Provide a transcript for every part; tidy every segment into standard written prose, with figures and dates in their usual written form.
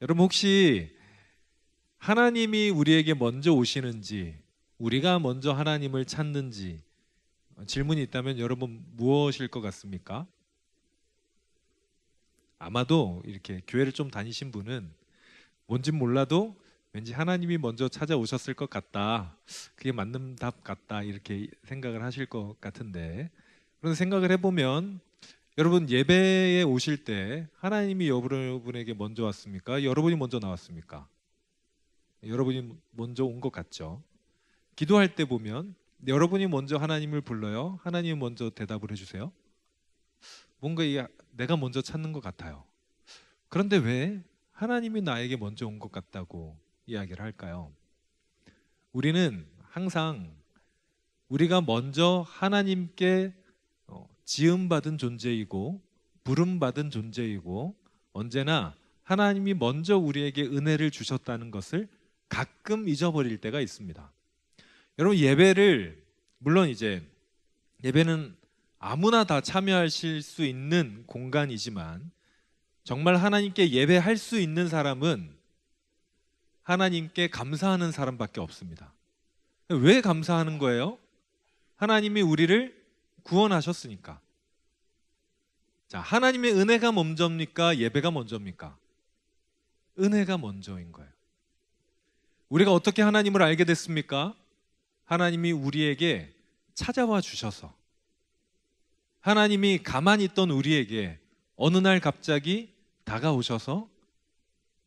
여러분 혹시 하나님이 우리에게 먼저 오시는지 우리가 먼저 하나님을 찾는지 질문이 있다면 여러분 무엇일 것 같습니까? 아마도 이렇게 교회를 좀 다니신 분은 뭔진 몰라도 왠지 하나님이 먼저 찾아오셨을 것 같다. 그게 맞는 답 같다. 이렇게 생각을 하실 것 같은데 그런 생각을 해보면 여러분 예배에 오실 때 하나님이 여러분에게 먼저 왔습니까? 여러분이 먼저 나왔습니까? 여러분이 먼저 온 것 같죠? 기도할 때 보면 여러분이 먼저 하나님을 불러요? 하나님이 먼저 대답을 해주세요? 뭔가 내가 먼저 찾는 것 같아요. 그런데 왜 하나님이 나에게 먼저 온 것 같다고 이야기를 할까요? 우리는 항상 우리가 먼저 하나님께 지음받은 존재이고 부름받은 존재이고 언제나 하나님이 먼저 우리에게 은혜를 주셨다는 것을 가끔 잊어버릴 때가 있습니다. 여러분 예배를 물론 이제 예배는 아무나 다 참여하실 수 있는 공간이지만 정말 하나님께 예배할 수 있는 사람은 하나님께 감사하는 사람밖에 없습니다. 왜 감사하는 거예요? 하나님이 우리를 구원하셨으니까. 자, 하나님의 은혜가 먼저입니까? 예배가 먼저입니까? 은혜가 먼저인 거예요. 우리가 어떻게 하나님을 알게 됐습니까? 하나님이 우리에게 찾아와 주셔서 하나님이 가만히 있던 우리에게 어느 날 갑자기 다가오셔서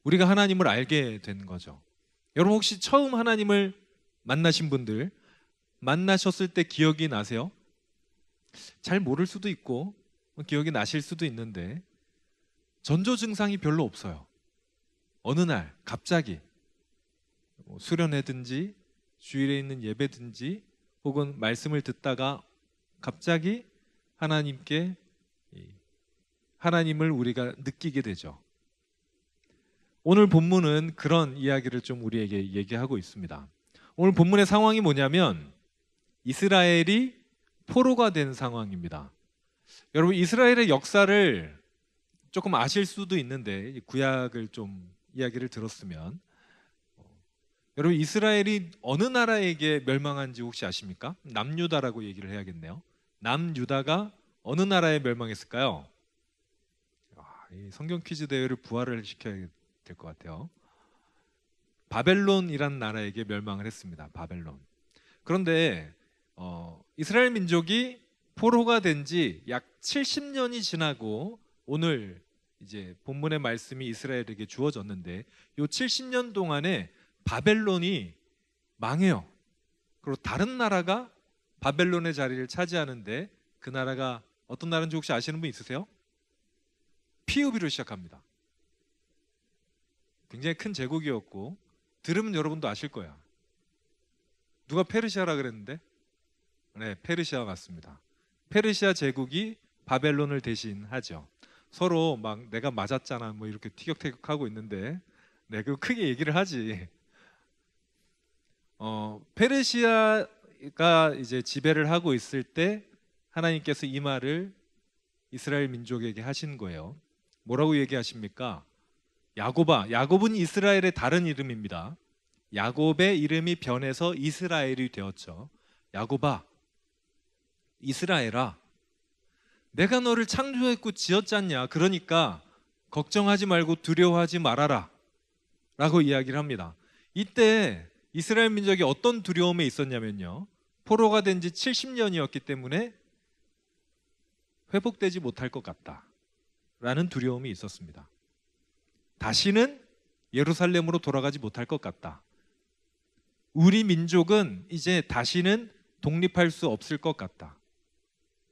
우리가 하나님을 알게 된 거죠. 여러분 혹시 처음 하나님을 만나신 분들 만나셨을 때 기억이 나세요? 잘 모를 수도 있고 기억이 나실 수도 있는데 전조 증상이 별로 없어요. 어느 날 갑자기 수련회든지 주일에 있는 예배든지 혹은 말씀을 듣다가 갑자기 하나님을 우리가 느끼게 되죠. 오늘 본문은 그런 이야기를 좀 우리에게 얘기하고 있습니다. 오늘 본문의 상황이 뭐냐면 이스라엘이 포로가 된 상황입니다. 여러분 이스라엘의 역사를 조금 아실 수도 있는데 구약을 좀 이야기를 들었으면 여러분 이스라엘이 어느 나라에게 멸망한지 혹시 아십니까? 남유다라고 얘기를 해야겠네요. 남유다가 어느 나라에 멸망했을까요? 이 성경 퀴즈 대회를 부활을 시켜야 될 것 같아요. 바벨론이라는 나라에게 멸망을 했습니다. 바벨론. 그런데 이스라엘 민족이 포로가 된 지 약 70년이 지나고 오늘 이제 본문의 말씀이 이스라엘에게 주어졌는데 이 70년 동안에 바벨론이 망해요. 그리고 다른 나라가 바벨론의 자리를 차지하는데 그 나라가 어떤 나라인지 혹시 아시는 분 있으세요? 피우비로 시작합니다. 굉장히 큰 제국이었고 들으면 여러분도 아실 거야. 누가 페르시아라 그랬는데? 네, 페르시아 맞습니다. 페르시아 제국이 바벨론을 대신하죠. 서로 막 내가 맞았잖아 뭐 이렇게 티격태격하고 있는데 네, 그 크게 얘기를 하지. 페르시아가 이제 지배를 하고 있을 때 하나님께서 이 말을 이스라엘 민족에게 하신 거예요. 뭐라고 얘기하십니까? 야곱아, 야곱은 이스라엘의 다른 이름입니다. 야곱의 이름이 변해서 이스라엘이 되었죠. 야곱아, 이스라엘아, 내가 너를 창조했고 지었잖냐. 그러니까 걱정하지 말고 두려워하지 말아라 라고 이야기를 합니다. 이때 이스라엘 민족이 어떤 두려움에 있었냐면요, 포로가 된 지 70년이었기 때문에 회복되지 못할 것 같다 라는 두려움이 있었습니다. 다시는 예루살렘으로 돌아가지 못할 것 같다. 우리 민족은 이제 다시는 독립할 수 없을 것 같다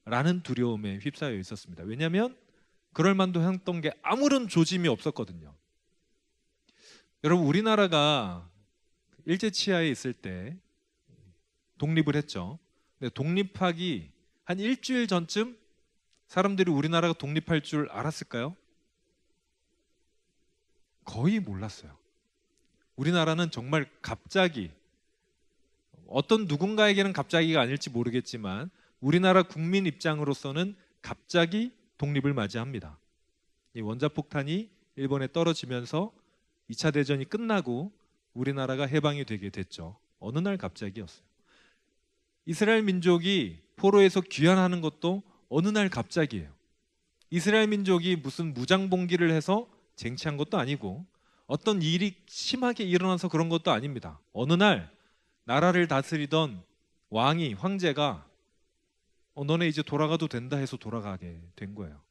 라는 두려움에 휩싸여 있었습니다. 왜냐하면 그럴 만도 했던 게 아무런 조짐이 없었거든요. 여러분 우리나라가 일제치하에 있을 때 독립을 했죠. 근데 독립하기 한 일주일 전쯤 사람들이 우리나라가 독립할 줄 알았을까요? 거의 몰랐어요. 우리나라는 정말 갑자기, 어떤 누군가에게는 갑자기가 아닐지 모르겠지만 우리나라 국민 입장으로서는 갑자기 독립을 맞이합니다. 이 원자폭탄이 일본에 떨어지면서 2차 대전이 끝나고 우리나라가 해방이 되게 됐죠. 어느 날 갑자기였어요. 이스라엘 민족이 포로에서 귀환하는 것도 어느 날 갑자기예요. 이스라엘 민족이 무슨 무장봉기를 해서 쟁취한 것도 아니고 어떤 일이 심하게 일어나서 그런 것도 아닙니다. 어느 날 나라를 다스리던 왕이, 황제가 너네 이제 돌아가도 된다 해서 돌아가게 된 거예요.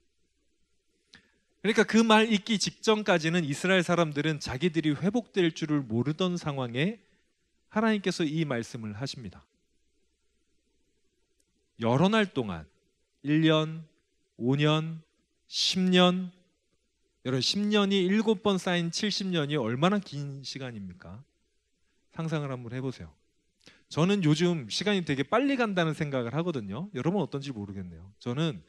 그러니까 그 말 있기 직전까지는 이스라엘 사람들은 자기들이 회복될 줄을 모르던 상황에 하나님께서 이 말씀을 하십니다. 여러 날 동안 1년, 5년, 10년, 여러분 10년이 7번 쌓인 70년이 얼마나 긴 시간입니까? 상상을 한번 해보세요. 저는 요즘 시간이 되게 빨리 간다는 생각을 하거든요. 여러분 어떤지 모르겠네요. 저는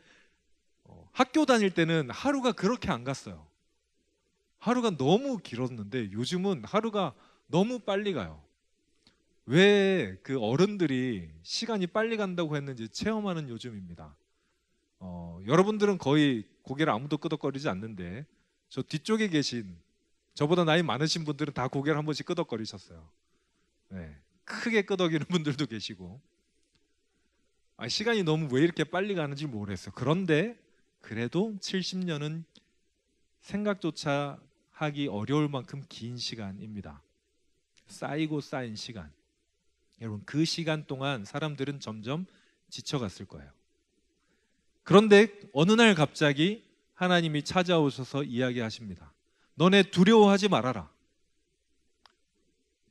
학교 다닐 때는 하루가 그렇게 안 갔어요. 하루가 너무 길었는데 요즘은 하루가 너무 빨리 가요. 왜 그 어른들이 시간이 빨리 간다고 했는지 체험하는 요즘입니다. 여러분들은 거의 고개를 아무도 끄덕거리지 않는데 저 뒤쪽에 계신 저보다 나이 많으신 분들은 다 고개를 한 번씩 끄덕거리셨어요. 네, 크게 끄덕이는 분들도 계시고 시간이 너무 왜 이렇게 빨리 가는지 모르겠어요. 그런데 그래도 70년은 생각조차 하기 어려울 만큼 긴 시간입니다. 쌓이고 쌓인 시간. 여러분 그 시간 동안 사람들은 점점 지쳐갔을 거예요. 그런데 어느 날 갑자기 하나님이 찾아오셔서 이야기하십니다. 너네 두려워하지 말아라.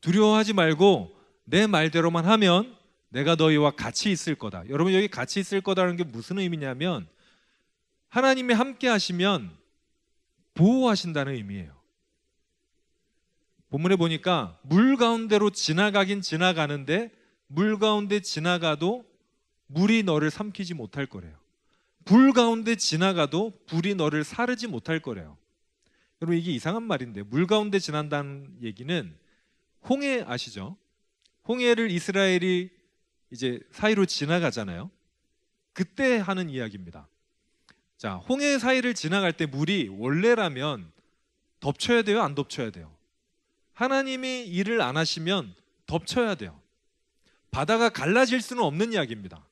두려워하지 말고 내 말대로만 하면 내가 너희와 같이 있을 거다. 여러분 여기 같이 있을 거다라는 게 무슨 의미냐면 하나님이 함께 하시면 보호하신다는 의미예요. 본문에 보니까 물 가운데로 지나가긴 지나가는데 물 가운데 지나가도 물이 너를 삼키지 못할 거래요. 불 가운데 지나가도 불이 너를 사르지 못할 거래요. 여러분 이게 이상한 말인데 물 가운데 지난다는 얘기는 홍해 아시죠? 홍해를 이스라엘이 이제 사이로 지나가잖아요. 그때 하는 이야기입니다. 자, 홍해 사이를 지나갈 때 물이 원래라면 덮쳐야 돼요? 안 덮쳐야 돼요? 하나님이 일을 안 하시면 덮쳐야 돼요. 바다가 갈라질 수는 없는 이야기입니다.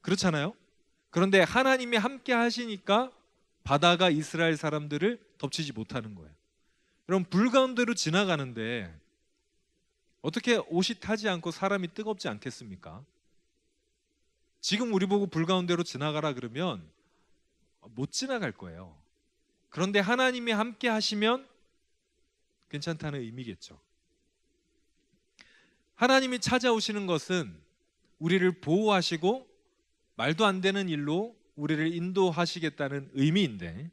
그렇잖아요? 그런데 하나님이 함께 하시니까 바다가 이스라엘 사람들을 덮치지 못하는 거예요. 여러분 불 가운데로 지나가는데 어떻게 옷이 타지 않고 사람이 뜨겁지 않겠습니까? 지금 우리 보고 불 가운데로 지나가라 그러면 못 지나갈 거예요. 그런데 하나님이 함께 하시면 괜찮다는 의미겠죠. 하나님이 찾아오시는 것은 우리를 보호하시고 말도 안 되는 일로 우리를 인도하시겠다는 의미인데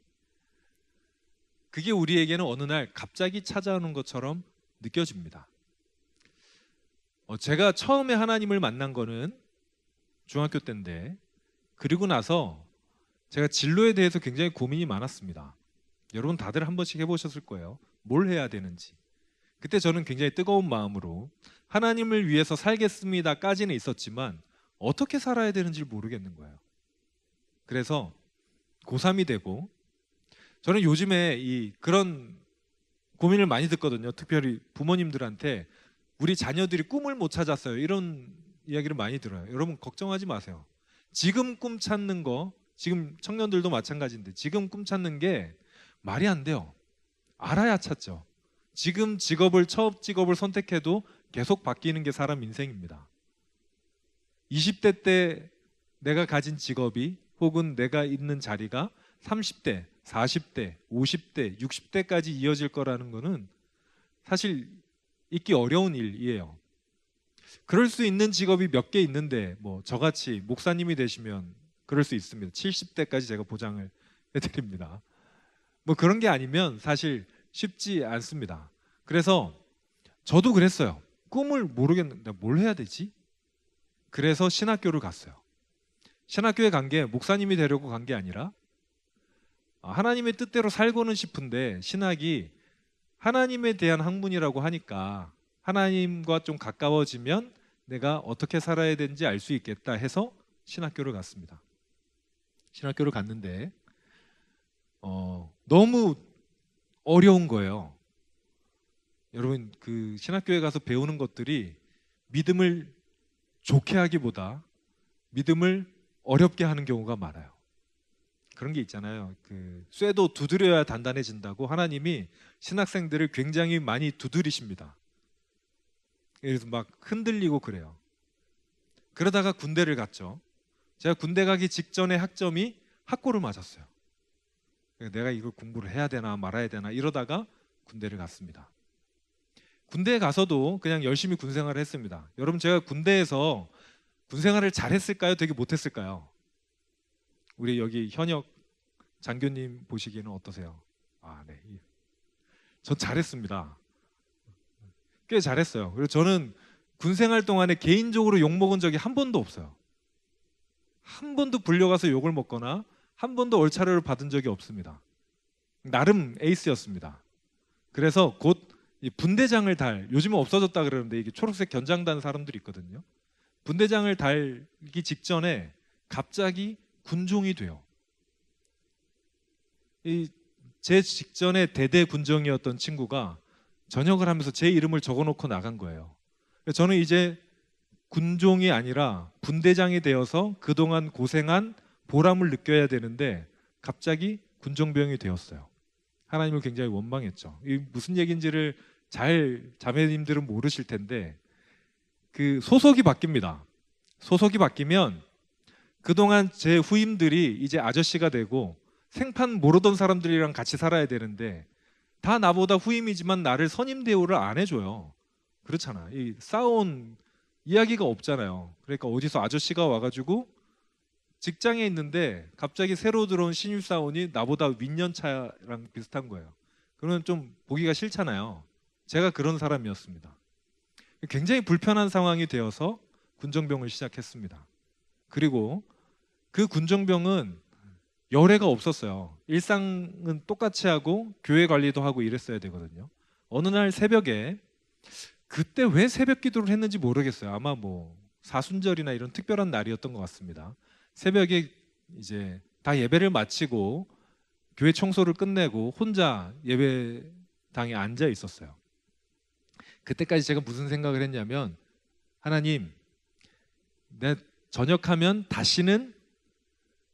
그게 우리에게는 어느 날 갑자기 찾아오는 것처럼 느껴집니다. 제가 처음에 하나님을 만난 거는 중학교 때인데 그리고 나서 제가 진로에 대해서 굉장히 고민이 많았습니다. 여러분 다들 한 번씩 해보셨을 거예요. 뭘 해야 되는지. 그때 저는 굉장히 뜨거운 마음으로 하나님을 위해서 살겠습니다까지는 있었지만 어떻게 살아야 되는지 모르겠는 거예요. 그래서 고3이 되고 저는 요즘에 그런 고민을 많이 듣거든요. 특별히 부모님들한테 우리 자녀들이 꿈을 못 찾았어요. 이런 이야기를 많이 들어요. 여러분 걱정하지 마세요. 지금 꿈 찾는 거, 지금 청년들도 마찬가지인데 지금 꿈 찾는 게 말이 안 돼요. 알아야 찾죠. 지금 첫 직업을 선택해도 계속 바뀌는 게 사람 인생입니다. 20대 때 내가 가진 직업이 혹은 내가 있는 자리가 30대, 40대, 50대, 60대까지 이어질 거라는 거는 사실 있기 어려운 일이에요. 그럴 수 있는 직업이 몇 개 있는데 저같이 목사님이 되시면 그럴 수 있습니다. 70대까지 제가 보장을 해드립니다. 그런 게 아니면 사실 쉽지 않습니다. 그래서 저도 그랬어요. 꿈을 모르겠는데 뭘 해야 되지? 그래서 신학교를 갔어요. 신학교에 간 게 목사님이 되려고 간 게 아니라 하나님의 뜻대로 살고는 싶은데 신학이 하나님에 대한 학문이라고 하니까 하나님과 좀 가까워지면 내가 어떻게 살아야 되는지 알 수 있겠다 해서 신학교를 갔습니다. 신학교를 갔는데 너무 어려운 거예요. 여러분 그 신학교에 가서 배우는 것들이 믿음을 좋게 하기보다 믿음을 어렵게 하는 경우가 많아요. 그런 게 있잖아요. 그 쇠도 두드려야 단단해진다고 하나님이 신학생들을 굉장히 많이 두드리십니다. 그래서 막 흔들리고 그래요. 그러다가 군대를 갔죠. 제가 군대 가기 직전에 학점이 학고를 맞았어요. 내가 이걸 공부를 해야 되나 말아야 되나 이러다가 군대를 갔습니다. 군대에 가서도 그냥 열심히 군생활을 했습니다. 여러분 제가 군대에서 군생활을 잘했을까요? 되게 못했을까요? 우리 여기 현역 장교님 보시기에는 어떠세요? 아, 네. 전 잘했습니다. 꽤 잘했어요. 그리고 저는 군생활 동안에 개인적으로 욕먹은 적이 한 번도 없어요. 한 번도 불려가서 욕을 먹거나 한 번도 얼차려를 받은 적이 없습니다. 나름 에이스였습니다. 그래서 곧 이 분대장을 요즘은 없어졌다 그러는데 이게 초록색 견장단 사람들이 있거든요. 분대장을 달기 직전에 갑자기 군종이 돼요. 제 직전에 대대 군정이었던 친구가 전역을 하면서 제 이름을 적어놓고 나간 거예요. 저는 이제 군종이 아니라 분대장이 되어서 그동안 고생한 보람을 느껴야 되는데 갑자기 군종병이 되었어요. 하나님을 굉장히 원망했죠. 이 무슨 얘기인지를 잘 자매님들은 모르실 텐데 그 소속이 바뀝니다. 소속이 바뀌면 그동안 제 후임들이 이제 아저씨가 되고 생판 모르던 사람들이랑 같이 살아야 되는데 다 나보다 후임이지만 나를 선임 대우를 안 해줘요. 그렇잖아. 이 쌓아온 이야기가 없잖아요. 그러니까 어디서 아저씨가 와가지고 직장에 있는데 갑자기 새로 들어온 신입사원이 나보다 윗년차랑 비슷한 거예요. 그러면 좀 보기가 싫잖아요. 제가 그런 사람이었습니다. 굉장히 불편한 상황이 되어서 군정병을 시작했습니다. 그리고 그 군정병은 열애가 없었어요. 일상은 똑같이 하고 교회 관리도 하고 이랬어야 되거든요. 어느 날 새벽에 그때 왜 새벽 기도를 했는지 모르겠어요. 아마 뭐 사순절이나 이런 특별한 날이었던 것 같습니다. 새벽에 이제 다 예배를 마치고 교회 청소를 끝내고 혼자 예배당에 앉아 있었어요. 그때까지 제가 무슨 생각을 했냐면 하나님, 내 전역하면 다시는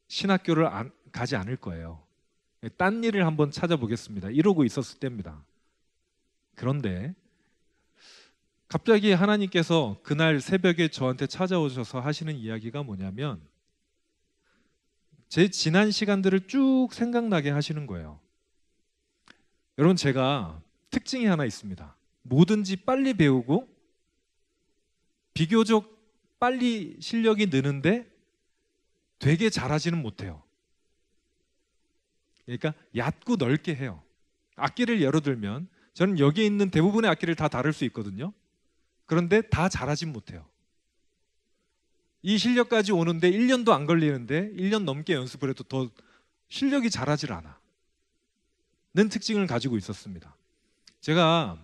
신학교를 가지 않을 거예요. 딴 일을 한번 찾아보겠습니다. 이러고 있었을 때입니다. 그런데 갑자기 하나님께서 그날 새벽에 저한테 찾아오셔서 하시는 이야기가 뭐냐면 제 지난 시간들을 쭉 생각나게 하시는 거예요. 여러분 제가 특징이 하나 있습니다. 뭐든지 빨리 배우고 비교적 빨리 실력이 느는데 되게 잘하지는 못해요. 그러니까 얕고 넓게 해요. 악기를 예로 들면 저는 여기에 있는 대부분의 악기를 다 다룰 수 있거든요. 그런데 다 잘하진 못해요. 이 실력까지 오는데 1년도 안 걸리는데 1년 넘게 연습을 해도 더 실력이 자라질 않아. 는 특징을 가지고 있었습니다. 제가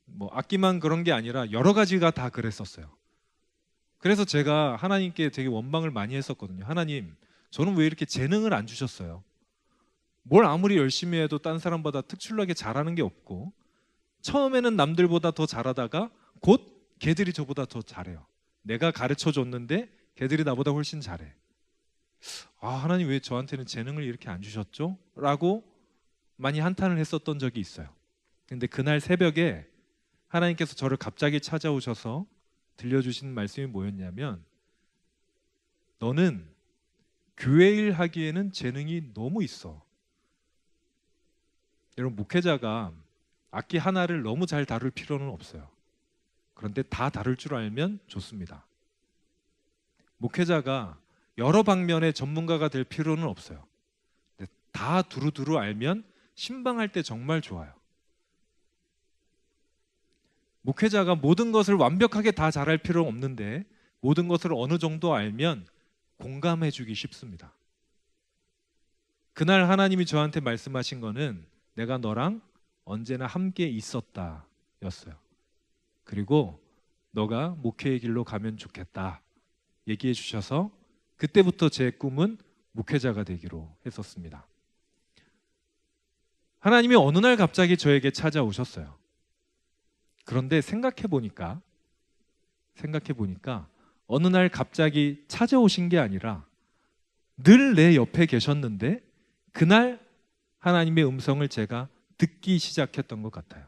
뭐 악기만 그런 게 아니라 여러 가지가 다 그랬었어요. 그래서 제가 하나님께 되게 원망을 많이 했었거든요. 하나님, 저는 왜 이렇게 재능을 안 주셨어요? 뭘 아무리 열심히 해도 딴 사람보다 특출나게 잘하는 게 없고 처음에는 남들보다 더 잘하다가 곧 걔들이 저보다 더 잘해요. 내가 가르쳐 줬는데 걔들이 나보다 훨씬 잘해. 아, 하나님 왜 저한테는 재능을 이렇게 안 주셨죠? 라고 많이 한탄을 했었던 적이 있어요. 근데 그날 새벽에 하나님께서 저를 갑자기 찾아오셔서 들려주신 말씀이 뭐였냐면 너는 교회 일 하기에는 재능이 너무 있어. 여러분 목회자가 악기 하나를 너무 잘 다룰 필요는 없어요. 그런데 다 다룰 줄 알면 좋습니다. 목회자가 여러 방면의 전문가가 될 필요는 없어요. 다 두루두루 알면 신방할 때 정말 좋아요. 목회자가 모든 것을 완벽하게 다 잘할 필요는 없는데 모든 것을 어느 정도 알면 공감해 주기 쉽습니다. 그날 하나님이 저한테 말씀하신 거는 내가 너랑 언제나 함께 있었다 였어요. 그리고 너가 목회의 길로 가면 좋겠다 얘기해 주셔서 그때부터 제 꿈은 목회자가 되기로 했었습니다. 하나님이 어느 날 갑자기 저에게 찾아오셨어요. 그런데 생각해 보니까 어느 날 갑자기 찾아오신 게 아니라 늘 내 옆에 계셨는데 그날 하나님의 음성을 제가 듣기 시작했던 것 같아요.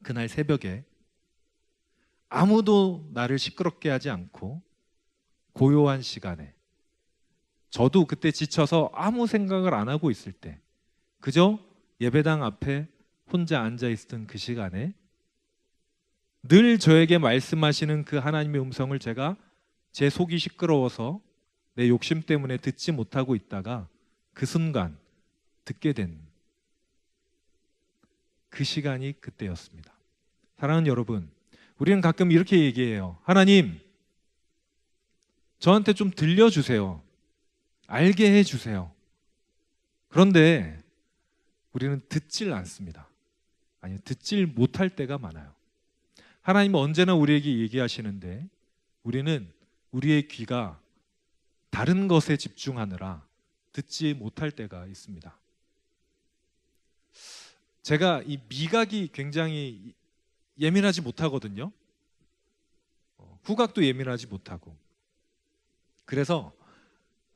그날 새벽에 아무도 나를 시끄럽게 하지 않고 고요한 시간에, 저도 그때 지쳐서 아무 생각을 안 하고 있을 때, 그저 예배당 앞에 혼자 앉아 있었던 그 시간에 늘 저에게 말씀하시는 그 하나님의 음성을 제가 제 속이 시끄러워서 내 욕심 때문에 듣지 못하고 있다가 그 순간 듣게 된 그 시간이 그때였습니다. 사랑하는 여러분, 우리는 가끔 이렇게 얘기해요. 하나님, 저한테 좀 들려주세요. 알게 해주세요. 그런데 우리는 듣질 않습니다. 아니, 듣질 못할 때가 많아요. 하나님은 언제나 우리에게 얘기하시는데 우리는 우리의 귀가 다른 것에 집중하느라 듣지 못할 때가 있습니다. 제가 이 미각이 굉장히 예민하지 못하거든요. 후각도 예민하지 못하고. 그래서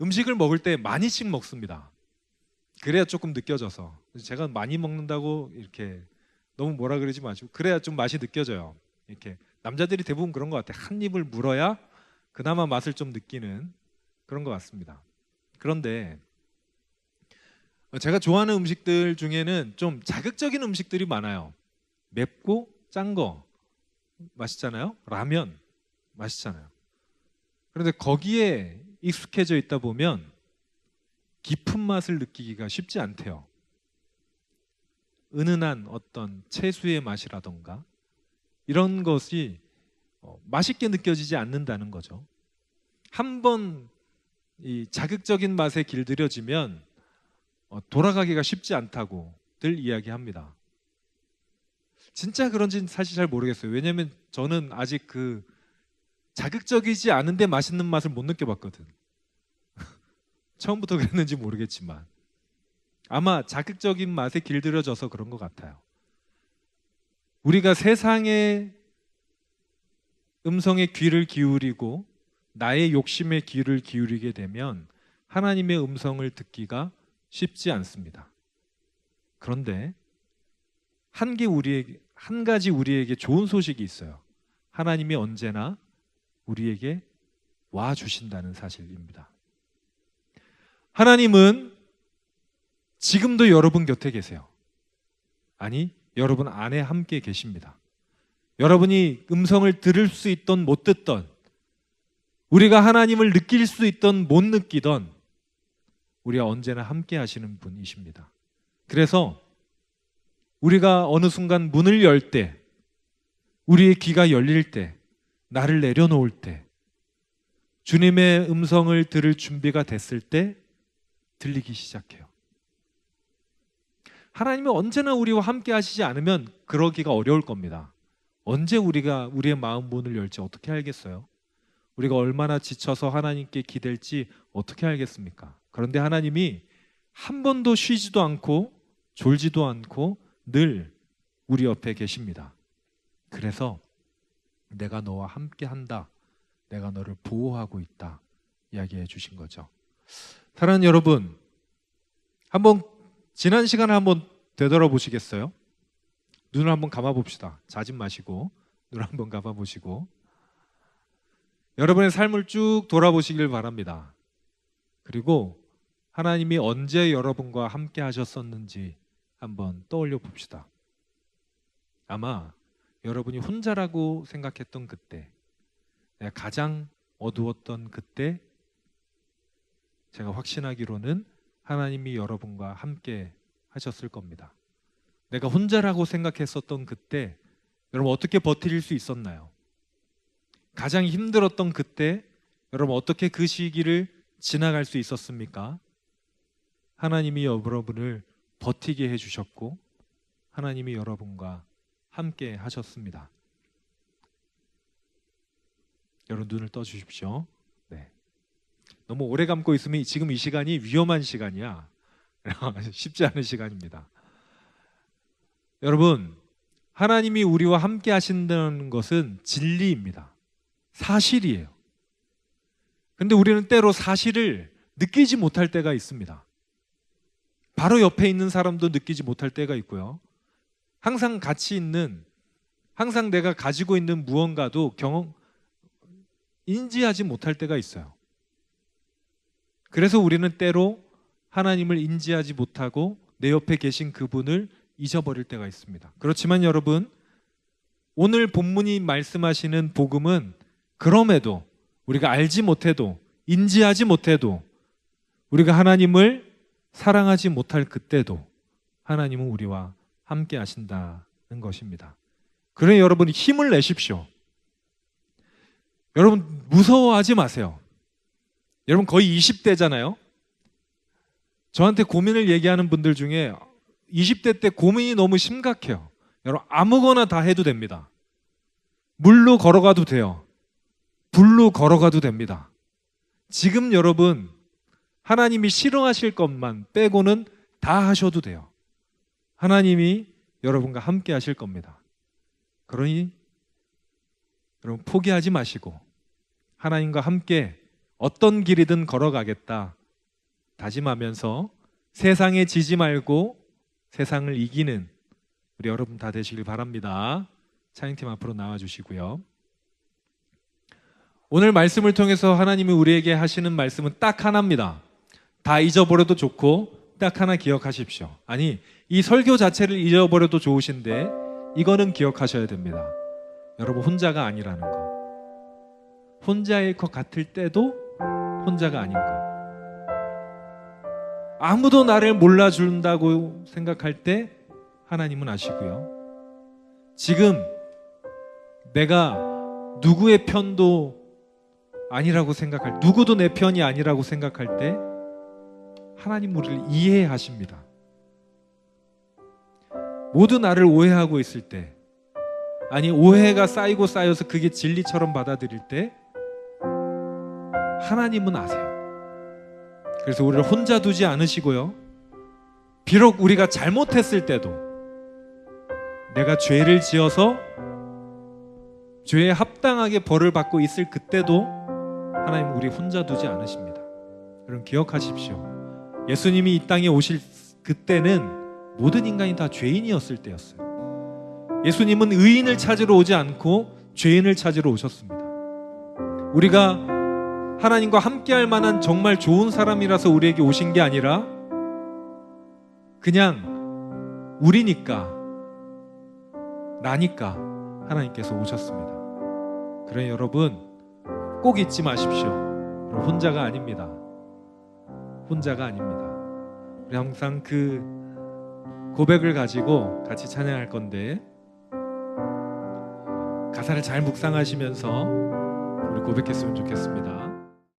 음식을 먹을 때 많이씩 먹습니다. 그래야 조금 느껴져서. 제가 많이 먹는다고 이렇게 너무 뭐라 그러지 마시고, 그래야 좀 맛이 느껴져요. 이렇게 남자들이 대부분 그런 것 같아요. 한 입을 물어야 그나마 맛을 좀 느끼는 그런 것 같습니다. 그런데 제가 좋아하는 음식들 중에는 좀 자극적인 음식들이 많아요. 맵고 짠 거 맛있잖아요. 라면 맛있잖아요. 그런데 거기에 익숙해져 있다 보면 깊은 맛을 느끼기가 쉽지 않대요. 은은한 어떤 채수의 맛이라던가 이런 것이 맛있게 느껴지지 않는다는 거죠. 한번 이 자극적인 맛에 길들여지면 돌아가기가 쉽지 않다고들 이야기합니다. 진짜 그런지는 사실 잘 모르겠어요. 왜냐하면 저는 아직 그 자극적이지 않은데 맛있는 맛을 못 느껴봤거든. 처음부터 그랬는지 모르겠지만 아마 자극적인 맛에 길들여져서 그런 것 같아요. 우리가 세상의 음성에 귀를 기울이고 나의 욕심에 귀를 기울이게 되면 하나님의 음성을 듣기가 쉽지 않습니다. 그런데 한 가지 우리에게 좋은 소식이 있어요. 하나님이 언제나 우리에게 와 주신다는 사실입니다. 하나님은 지금도 여러분 곁에 계세요. 아니, 여러분 안에 함께 계십니다. 여러분이 음성을 들을 수 있던 못 듣던, 우리가 하나님을 느낄 수 있던 못 느끼던, 우리가 언제나 함께 하시는 분이십니다. 그래서 우리가 어느 순간 문을 열 때, 우리의 귀가 열릴 때, 나를 내려놓을 때, 주님의 음성을 들을 준비가 됐을 때 들리기 시작해요. 하나님이 언제나 우리와 함께 하시지 않으면 그러기가 어려울 겁니다. 언제 우리가 우리의 마음 문을 열지 어떻게 알겠어요? 우리가 얼마나 지쳐서 하나님께 기댈지 어떻게 알겠습니까? 그런데 하나님이 한 번도 쉬지도 않고 졸지도 않고 늘 우리 옆에 계십니다. 그래서 내가 너와 함께 한다. 내가 너를 보호하고 있다. 이야기해 주신 거죠. 사랑하는 여러분, 한번 지난 시간을 한번 되돌아보시겠어요? 눈을 한번 감아봅시다. 자진 마시고 눈을 한번 감아보시고 여러분의 삶을 쭉 돌아보시길 바랍니다. 그리고 하나님이 언제 여러분과 함께 하셨었는지 한번 떠올려 봅시다. 아마 여러분이 혼자라고 생각했던 그때, 내가 가장 어두웠던 그때, 제가 확신하기로는 하나님이 여러분과 함께 하셨을 겁니다. 내가 혼자라고 생각했었던 그때 여러분 어떻게 버틸 수 있었나요? 가장 힘들었던 그때 여러분 어떻게 그 시기를 지나갈 수 있었습니까? 하나님이 여러분을 버티게 해주셨고 하나님이 여러분과 함께 하셨습니다. 여러분 눈을 떠 주십시오. 네. 너무 오래 감고 있으면 지금 이 시간이 위험한 시간이야. 쉽지 않은 시간입니다. 여러분, 하나님이 우리와 함께 하신다는 것은 진리입니다. 사실이에요. 근데 우리는 때로 사실을 느끼지 못할 때가 있습니다. 바로 옆에 있는 사람도 느끼지 못할 때가 있고요. 항상 같이 있는, 항상 내가 가지고 있는 무언가도 인지하지 못할 때가 있어요. 그래서 우리는 때로 하나님을 인지하지 못하고 내 옆에 계신 그분을 잊어버릴 때가 있습니다. 그렇지만 여러분, 오늘 본문이 말씀하시는 복음은 그럼에도 우리가 알지 못해도, 인지하지 못해도, 우리가 하나님을 사랑하지 못할 그때도 하나님은 우리와 함께 하신다는 것입니다. 그러니 여러분 힘을 내십시오. 여러분 무서워하지 마세요. 여러분 거의 20대잖아요. 저한테 고민을 얘기하는 분들 중에 20대 때 고민이 너무 심각해요. 여러분 아무거나 다 해도 됩니다. 물로 걸어가도 돼요. 불로 걸어가도 됩니다. 지금 여러분 하나님이 싫어하실 것만 빼고는 다 하셔도 돼요. 하나님이 여러분과 함께 하실 겁니다. 그러니 여러분 포기하지 마시고 하나님과 함께 어떤 길이든 걸어가겠다 다짐하면서 세상에 지지 말고 세상을 이기는 우리 여러분 다 되시길 바랍니다. 찬양팀 앞으로 나와주시고요. 오늘 말씀을 통해서 하나님이 우리에게 하시는 말씀은 딱 하나입니다. 다 잊어버려도 좋고 딱 하나 기억하십시오. 아니, 이 설교 자체를 잊어버려도 좋으신데 이거는 기억하셔야 됩니다. 여러분 혼자가 아니라는 거. 혼자일 것 같을 때도 혼자가 아닌 거. 아무도 나를 몰라준다고 생각할 때 하나님은 아시고요. 지금 내가 누구의 편도 아니라고 생각할, 누구도 내 편이 아니라고 생각할 때 하나님 우리를 이해하십니다. 모두 나를 오해하고 있을 때, 아니 오해가 쌓이고 쌓여서 그게 진리처럼 받아들일 때 하나님은 아세요. 그래서 우리를 혼자 두지 않으시고요. 비록 우리가 잘못했을 때도, 내가 죄를 지어서 죄에 합당하게 벌을 받고 있을 그때도 하나님은 우리 혼자 두지 않으십니다. 여러분 기억하십시오. 예수님이 이 땅에 오실 그때는 모든 인간이 다 죄인이었을 때였어요. 예수님은 의인을 찾으러 오지 않고 죄인을 찾으러 오셨습니다. 우리가 하나님과 함께할 만한 정말 좋은 사람이라서 우리에게 오신 게 아니라 그냥 우리니까, 나니까 하나님께서 오셨습니다. 그러니 여러분 꼭 잊지 마십시오. 여러분 혼자가 아닙니다. 혼자가 아닙니다. 우리 항상 그 고백을 가지고 같이 찬양할 건데 가사를 잘 묵상하시면서 우리 고백했으면 좋겠습니다.